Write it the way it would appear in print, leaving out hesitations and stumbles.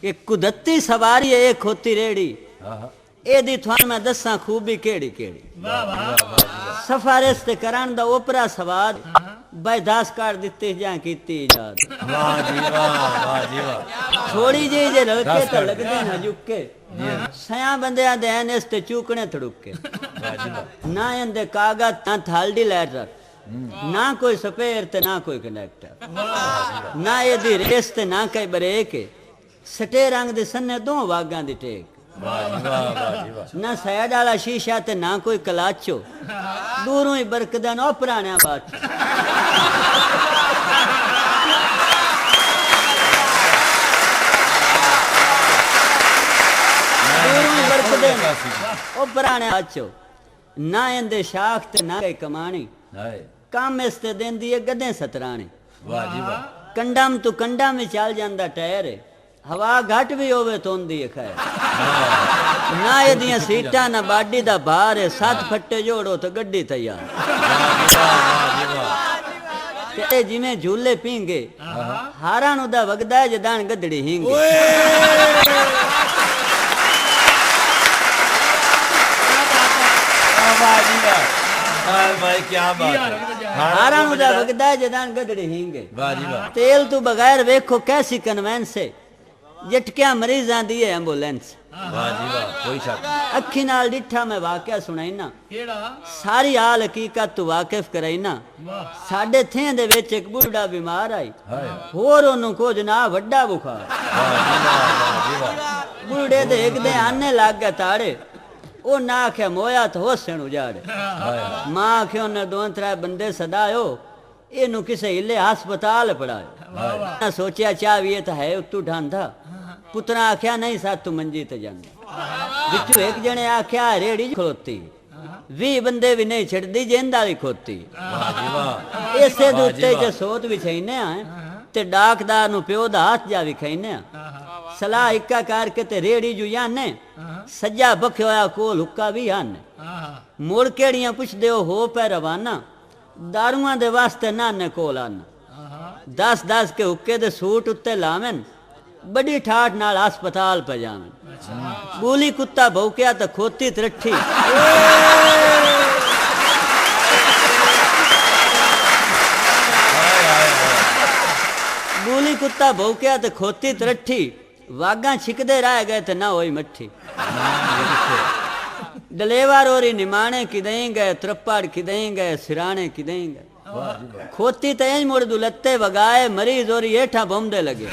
कि कुदरती सवारी है एक होती रेड़ी एदी थान मैं दसा खूबी केड़ी केड़ी सफारिश ते करान दा ओपरा सवाद भाई 10 काट दिते जा कीती इजाद वाह जी वाह थोड़ी जी जे रलके तो लगदे न जुके सया बंदियां दे हैं इस ते चूकने थड़ुके ना इंदे कागज ना थालडी लेटर ना कोई स्पेयर ते ना कोई कनेक्टर ना एदी रेस ते ना कई ब्रेक सटे रंग दे सन्ने दो वागां दी टेक ना सैड वाला शीशा ते ना कोई कलाचो दूरों ही बरकदा ना पुराने बात दूरों ही बरकदे ओ पुराने बाचो ना इंदे शाख ते ना कई कमानी काम इसते देंदी है गधे सतराने कंडम तू कंडा में चल जांदा टायर हवा घट भी होवे तो होंदी है खैर ना एदियां सीटां ना बाडी दा भार है 7 फट्टे जोड़ो तो गड्डी तैयार ते जिवें झूले पींगे हारां नु दा वगदा है जदान गदड़ी हींगे भाई क्या बात है हारां नु दा वगदा है जदान गदड़ी हींगे तेल तू बगैर वेखो कैसी कन्वेंस है जटकिया मरीजां दी है एंबुलेंस कोई शक अखी नाल डिठा मैं वाकया सुनाई ना सारी हाल हकीकत तू वाकिफ कराई ना साडे थे दे विच एक बुढ़ा बीमार आई होर ओनू कुछ ना वड्डा बुखार बुढ़े दे एक दे आने लग गए ताड़े ओ ना आख्या मोया तो होसन उजाड़े मां आख्या उन्हें 2-3 बंदे सदायो इनू किसे हिले हस्पताल पढ़ायो सोचा चाह तो है उत्तू ढांधा पुत्रा आख्या नहीं सा तू मंजी ते जांदा बिचू एक जने आख्या रेड़ी खलोती 20 बंदे भी नहीं छड़दी जेंदा भी खोती इसे दूते च सोत भी छैने आए ते डाकदार नु प्यो दा हाथ जा भी खैने सलाह इक्का करके ते रेड़ी जू याने सज्जा बख्यो होया कोल हुक्का भी आने मुड़ केड़ियां पुछदे हो पे रवाना दारुआं दे वास्ते नाने कोल आना 10-10 के हुक्के दे सूट उत्ते लावेन बड़ी ठाठ नाल अस्पताल पे जावेन बूली कुत्ता भौंकिया तो खोती तरठी बूली कुत्ता भौंकिया तो खोती तरठी वागा छिकदे रह गए तो ना होई मट्ठी डलेवर और निमाणे किदें गए त्रप्पड़ किदें गए सिराने किदें गए खोती तेज मुड़ दुलत्ते वगाए मरीज और हेठा बमदे लगे